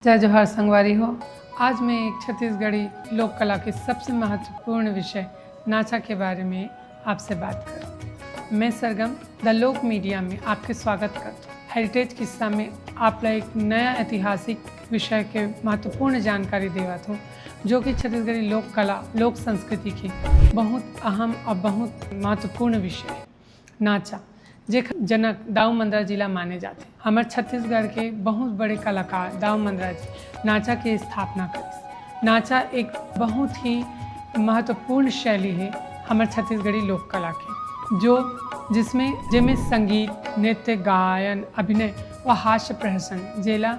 जय जोहार संगवारी हो। आज मैं एक छत्तीसगढ़ी लोक कला के सबसे महत्वपूर्ण विषय नाचा के बारे में आपसे बात करूँ। मैं सरगम द लोक मीडिया में आपके स्वागत करता हूँ। हेरिटेज किस्सा में आपला एक नया ऐतिहासिक विषय के महत्वपूर्ण जानकारी देवत हूँ, जो कि छत्तीसगढ़ी लोक कला लोक संस्कृति के बहुत अहम और बहुत महत्वपूर्ण विषय है। नाचा जेकर जनक दाऊ मंदरा जिला माने जाते। हमारे छत्तीसगढ़ के बहुत बड़े कलाकार दाऊ मंदरा जी नाचा की स्थापना करी। नाचा एक बहुत ही महत्वपूर्ण शैली है हमारे छत्तीसगढ़ी लोक कला के, जिसमें संगीत, नृत्य, गायन, अभिनय व हास्य प्रहसन जेला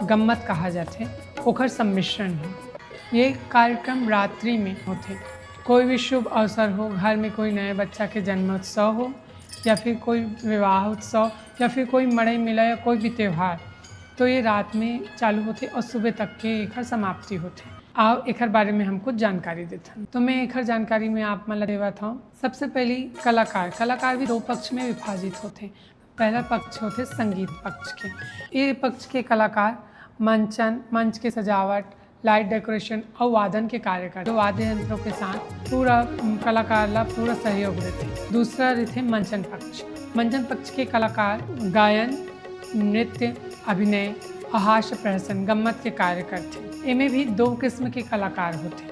गम्मत कहा जाते ओकर सम्मिश्रण है। ये कार्यक्रम रात्रि में होते। कोई भी शुभ अवसर हो, घर में कोई नए बच्चा के जन्मोत्सव हो, या फिर कोई विवाह उत्सव, या फिर कोई मड़ई मिला, या कोई भी त्यौहार, तो ये रात में चालू होते और सुबह तक के एकर समाप्ति होते। आओ एकर बारे में हम कुछ जानकारी देते हैं। तो मैं एकर जानकारी में आप मन देवत हूँ। सबसे पहली कलाकार भी दो पक्ष में विभाजित होते। पहला पक्ष होते संगीत पक्ष के। ये पक्ष के कलाकार मंच के सजावट, लाइट डेकोरेशन और वादन के कार्य करते। वाद्य यंत्रों के साथ पूरा कलाकार ला पूरा सहयोग देते। दूसरा रहते मंचन पक्ष के कलाकार गायन, नृत्य, अभिनय और हास्य प्रहसन गम्मत के कार्य करते। इनमें भी दो किस्म के कलाकार होते।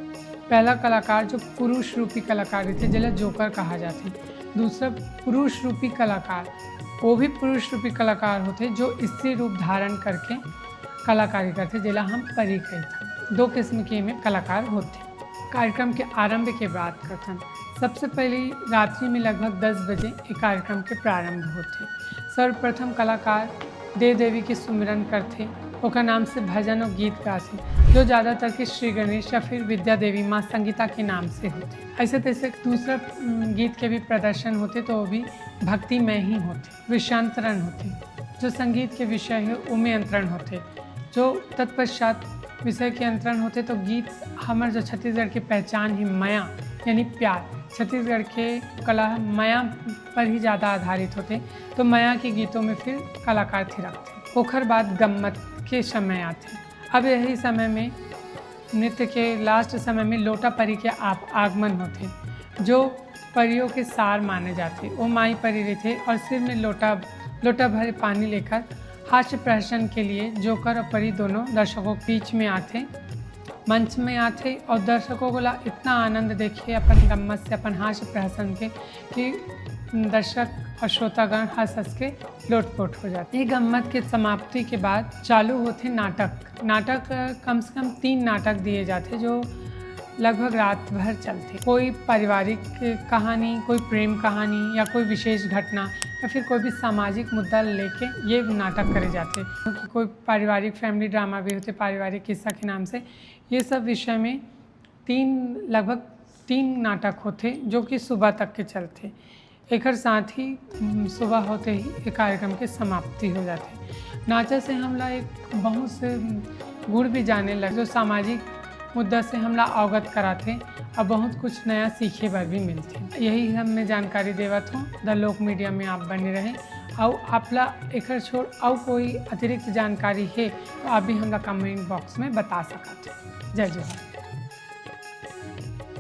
पहला कलाकार जो पुरुष रूपी कलाकार रहते, जिला जोकर कहा जाते। दूसरा पुरुष रूपी कलाकार, वो भी पुरुष रूपी कलाकार होते जो स्त्री रूप धारण करके कलाकारी करते, जिला हम परी कहते। दो किस्म के में कलाकार होते। कार्यक्रम के आरंभ के बात करते हैं। सबसे पहले रात्रि में लगभग 10 बजे एक कार्यक्रम के प्रारंभ होते। सर्वप्रथम कलाकार देव देवी के सुमिरन करते, ओकर नाम से भजन और गीत गाते, जो ज़्यादातर के श्री गणेश या फिर विद्या देवी माँ संगीता के नाम से होते। ऐसे तैसे दूसरा गीत के भी प्रदर्शन होते, तो वो भी भक्ति में ही होते। विषयांतरण होते, जो संगीत के विषय है उनमें अंतरण होते। जो तत्पश्चात विषय के अंतरण होते, तो गीत हमारे जो छत्तीसगढ़ की पहचान है माया यानी प्यार, छत्तीसगढ़ के कला माया पर ही ज़्यादा आधारित होते, तो माया के गीतों में फिर कलाकार थिरकते। ओखर बाद गम्मत के समय आते। अब यही समय में नृत्य के लास्ट समय में लोटा परी के आगमन होते, जो परियों के सार माने जाते। वो माई परी रहते और सिर में लोटा भरे पानी लेकर हास्य प्रहसन के लिए जोकर और परी दोनों दर्शकों के बीच में आते, मंच में आते, और दर्शकों को इतना आनंद देखे अपन गम्मत से, अपन हास्य प्रहसन के, कि दर्शक और श्रोतागण हंस के लोटपोट हो जाते। ये गम्मत के समाप्ति के बाद चालू होते नाटक कम से कम 3 नाटक दिए जाते, जो लगभग रात भर चलते। कोई पारिवारिक कहानी, कोई प्रेम कहानी, या कोई विशेष घटना, या फिर कोई भी सामाजिक मुद्दा लेके ये नाटक करे जाते। क्योंकि कोई पारिवारिक फैमिली ड्रामा भी होते, पारिवारिक किस्सा के नाम से। ये सब विषय में लगभग 3 नाटक होते, जो कि सुबह तक के चलते। एक साथ ही सुबह होते ही एक कार्यक्रम के समाप्ति हो जाते। नाचा से हमला एक बहुत से गुण भी जाने लगे, जो सामाजिक मुद्दा से हमला अवगत कराते और बहुत कुछ नया सीखे बर भी मिलते। यही मैं जानकारी देवत हूँ। द लोक मीडिया में आप बने रहें, और आपला एकर छोड़ और कोई अतिरिक्त जानकारी है तो आप भी हमरा कमेंट बॉक्स में बता सकते। जय जय।